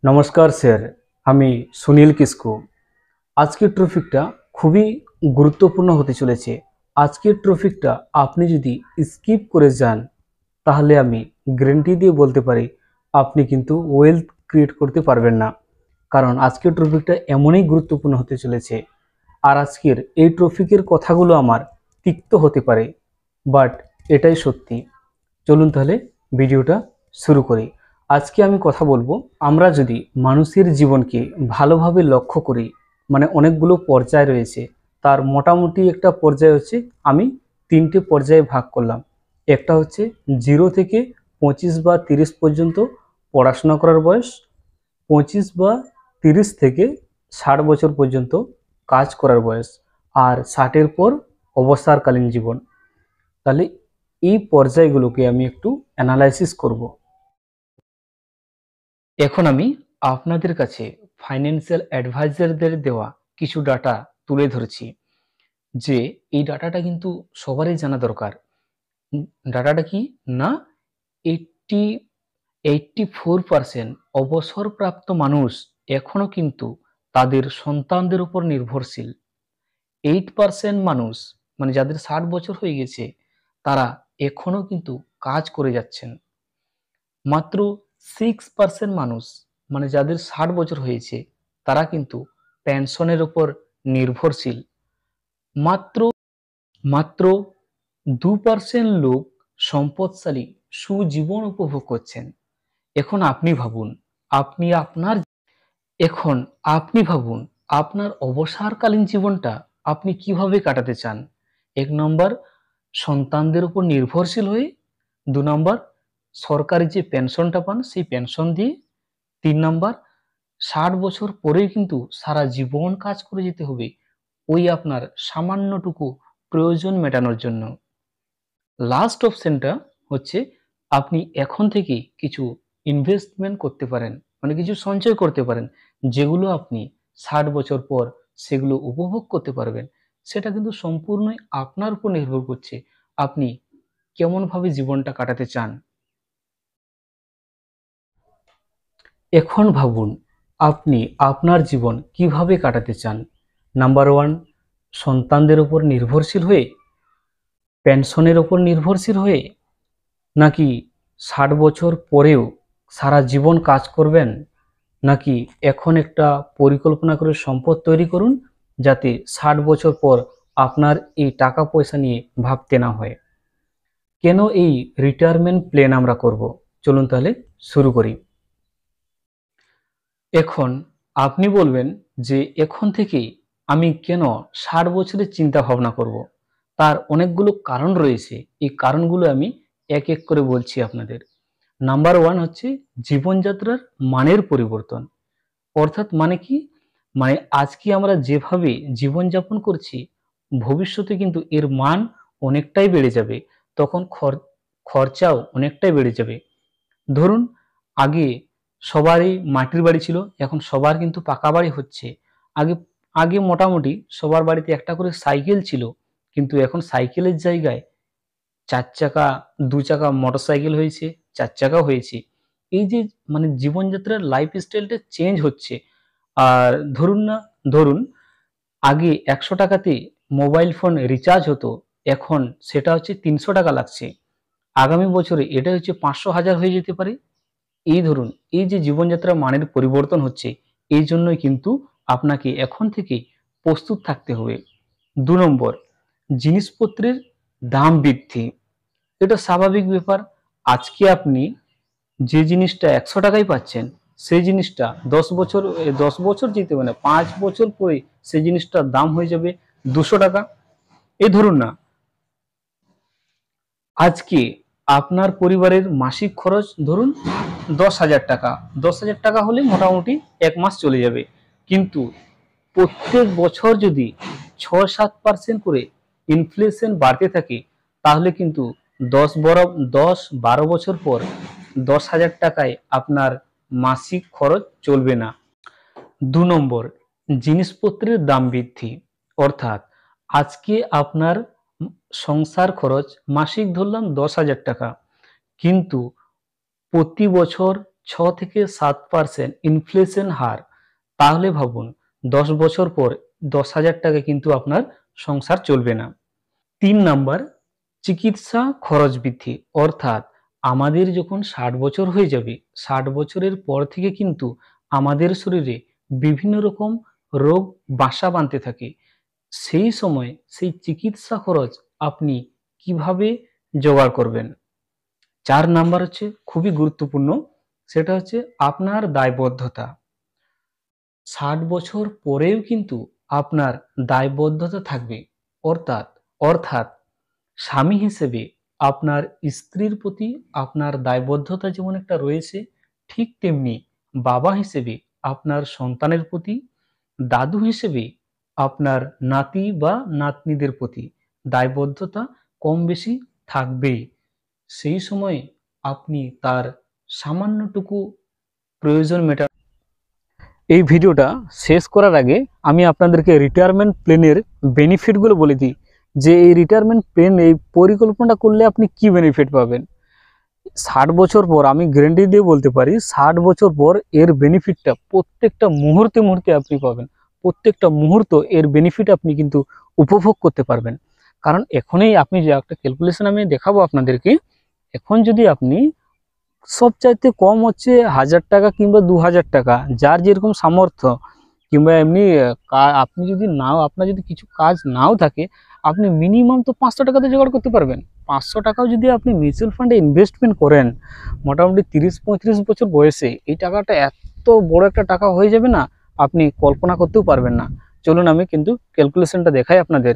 নমস্কার স্যার, আমি সুনীল কিসকু। আজকের টপিকটা খুবই গুরুত্বপূর্ণ হতে চলেছে। আজকের টপিকটা আপনি যদি স্কিপ করে যান তাহলে আমি গ্যারান্টি দিয়ে বলতে পারি আপনি কিন্তু ওয়েলথ ক্রিয়েট করতে পারবেন না। কারণ আজকের টপিকটা এমনই গুরুত্বপূর্ণ হতে চলেছে। আর আজকের এই টপিকের কথাগুলো আমার তিক্ত হতে পারে, বাট এটাই সত্যি। চলুন তাহলে ভিডিওটা শুরু করি। আজকে আমি কথা বলবো, আমরা যদি মানুষের জীবনকে ভালোভাবে লক্ষ্য করি, মানে অনেকগুলো পর্যায় রয়েছে, তার মোটামুটি একটা পর্যায় হচ্ছে আমি তিনটে পর্যায়ে ভাগ করলাম। একটা হচ্ছে 0 থেকে 25 বা 30 পর্যন্ত পড়াশোনা করার বয়স, 25 বা 30 থেকে 60 বছর পর্যন্ত কাজ করার বয়স, আর 60-এর পর অবসরকালীন জীবন। তাহলে এই পর্যায়গুলোকে আমি একটু অ্যানালাইসিস করব। এখন আমি আপনাদের কাছে ফাইন্যান্সিয়াল অ্যাডভাইজারদের দেওয়া কিছু ডাটা তুলে ধরেছি, যে এই ডাটাটা কিন্তু সবারই জানা দরকার। ডাটাটা কি না, 84% অবসরপ্রাপ্ত মানুষ এখনো কিন্তু তাদের সন্তানদের উপর নির্ভরশীল। 8% মানুষ, মানে যাদের 60 বছর হয়ে গেছে, তারা এখনো কিন্তু কাজ করে যাচ্ছেন। মাত্র 6% মানুষ, মানে যাদের 60 বছর হয়েছে, তারা কিন্তু পেনশনের উপর নির্ভরশীল। মাত্র মাত্র 2% লোক সম্পদশালী সুজীবন উপভোগ করছেন। এখন আপনি ভাবুন, আপনি আপনার এখন আপনি ভাবুন আপনার অবসরকালীন জীবনটা আপনি কিভাবে কাটাতে চান। 1 নম্বর, সন্তানদের উপর নির্ভরশীল হয়ে। 2 নম্বর, সরকারি যে পেনশনটা পান সেই পেনশন দিয়ে। 3 নম্বর, 60 বছর পরেই কিন্তু সারা জীবন কাজ করে যেতে হবে ওই আপনার সামান্যটুকু প্রয়োজন মেটানোর জন্য। লাস্ট অপশনটা হচ্ছে আপনি এখন থেকে কিছু ইনভেস্টমেন্ট করতে পারেন, মানে কিছু সঞ্চয় করতে পারেন, যেগুলো আপনি 60 বছর পর সেগুলো উপভোগ করতে পারবেন। সেটা কিন্তু সম্পূর্ণই আপনার উপর নির্ভর করছে আপনি কেমনভাবে জীবনটা কাটাতে চান। এখন ভাবুন আপনি আপনার জীবন কিভাবে কাটাতে চান। নাম্বার 1, সন্তানদের উপর নির্ভরশীল হয়ে, পেনশনের উপর নির্ভরশীল হয়ে, নাকি 60 বছর পরেও সারা জীবন কাজ করবেন, নাকি এখন একটা পরিকল্পনা করে সম্পদ তৈরি করুন যাতে 60 বছর পর আপনার এই টাকা পয়সা নিয়ে ভাবতে না হয়। কেন এই রিটায়ারমেন্ট প্ল্যান আমরা করব, চলুন তাহলে শুরু করি। এখন আপনি বলবেন যে এখন থেকেই আমি কেন 60 বছরের চিন্তা ভাবনা করব। তার অনেকগুলো কারণ রয়েছে, এই কারণগুলো আমি এক এক করে বলছি আপনাদের। নাম্বার 1 হচ্ছে জীবনযাত্রার মানের পরিবর্তন। অর্থাৎ মানে কি, মানে আজকে আমরা যেভাবে জীবনযাপন করছি, ভবিষ্যতে কিন্তু এর মান অনেকটাই বেড়ে যাবে, তখন খরচাও অনেকটাই বেড়ে যাবে। ধরুন আগে সবারই মাটির বাড়ি ছিল, এখন সবার কিন্তু পাকা বাড়ি হচ্ছে। আগে আগে মোটামুটি সবার বাড়িতে একটা করে সাইকেল ছিল, কিন্তু এখন সাইকেলের জায়গায় 4 চাকা, 2 চাকা মোটরসাইকেল হয়েছে, 4 চাকাও হয়েছে। এই যে মানে জীবনযাত্রার লাইফস্টাইলটা চেঞ্জ হচ্ছে। আর ধরুন আগে 100 টাকাতে মোবাইল ফোন রিচার্জ হতো, এখন সেটা হচ্ছে 300 টাকা লাগছে। আগামী বছরে এটা হচ্ছে 500 হাজার হয়ে যেতে পারে। এই ধরুন এই যে জীবনযাত্রার মানের পরিবর্তন হচ্ছে, এই জন্যই কিন্তু আপনাকে এখন থেকে প্রস্তুত থাকতে হবে। 2 নম্বর, জিনিসপত্রের দাম বৃদ্ধি। এটা স্বাভাবিক ব্যাপার। আজকে আপনি যে জিনিসটা 100 টাকায় পাচ্ছেন, সেই জিনিসটা 10 বছর যেতে হবে না, 5 বছর পরে সেই জিনিসটার দাম হয়ে যাবে 200 টাকা। এই ধরুন না, আজকে আপনার পরিবারের মাসিক খরচ ধরুন 10,000 টাকা। 10,000 টাকা হলে মোটামুটি 1 মাস চলে যাবে। কিন্তু প্রত্যেক বছর যদি 6-7% করে ইনফ্লেশন বাড়তে থাকে, তাহলে কিন্তু 10-12 বছর পর 10,000 টাকায় আপনার মাসিক খরচ চলবে না। 2 নম্বর, জিনিসপত্রের দাম বৃদ্ধি। অর্থাৎ আজকে আপনার সংসার খরচ মাসিক ধরলাম 10,000 টাকা, কিন্তু প্রতি বছর 6 থেকে 7% ইনফ্লেশন হার, তাহলে ভাবুন 10 বছর পর 10,000 টাকা কিন্তু আপনার সংসার চলবে না। 3 নাম্বার, চিকিৎসা খরচ বৃদ্ধি, অর্থাৎ আমাদের যখন 60 বছর হয়ে যাবে, 60 বছরের পর থেকে কিন্তু আমাদের শরীরে বিভিন্ন রকম রোগ বাসা বাঁধতে থাকে। সেই সময় সেই চিকিৎসা খরচ আপনি কিভাবে জোগাড় করবেন? 4 নাম্বার হচ্ছে খুবই গুরুত্বপূর্ণ, সেটা হচ্ছে আপনার দায়বদ্ধতা। 60 বছর পরেও কিন্তু আপনার দায়বদ্ধতা থাকবে, অর্থাৎ অর্থাৎ স্বামী হিসেবে আপনার স্ত্রীর প্রতি আপনার দায়বদ্ধতা যেমন একটা রয়েছে, ঠিক তেমনি বাবা হিসেবে আপনার সন্তানের প্রতি, দাদু হিসেবে আপনার নাতি বা নাতনিদের প্রতি দায়বদ্ধতা কম বেশি থাকবেই। সেই সময়ে আপনি তার সামান্যটুকু প্রয়োজন মেটা। এই ভিডিওটা শেষ করার আগে আমি আপনাদেরকে রিটায়ারমেন্ট প্ল্যানের বেনিফিটগুলো বলে দিই, যে এই রিটায়ারমেন্ট প্ল্যান, এই পরিকল্পনাটা করলে আপনি কি বেনিফিট পাবেন। 60 বছর পর আমি গ্যারান্টি দিয়ে বলতে পারি, 60 বছর পর এর বেনিফিটটা প্রত্যেকটা মুহূর্তে মুহূর্তে আপনি পাবেন। প্রত্যেকটা মুহূর্ত এর বেনিফিট আপনি কিন্তু উপভোগ করতে পারবেন। কারণ এখনই আপনি যে একটা ক্যালকুলেশন আমি দেখাবো আপনাদেরকে, এখন যদি আপনি সবচাইতে কম হচ্ছে 1000 টাকা কিংবা 2000 টাকা, যার যেরকম সামর্থ্য, কিংবা এমনি আপনি যদি নাও, আপনার যদি কিছু কাজ নাও থাকে, আপনি মিনিমাম তো 500 টাকাতে জোগাড় করতে পারবেন। 500 টাকাও যদি আপনি মিউচুয়াল ফান্ডে ইনভেস্টমেন্ট করেন, মোটামুটি 30-35 বছর বয়সে এই টাকাটা এত বড় একটা টাকা হয়ে যাবে না, আপনি কল্পনা করতেও পারবেন না। চলুন আমি কিন্তু ক্যালকুলেশনটা দেখাই আপনাদের।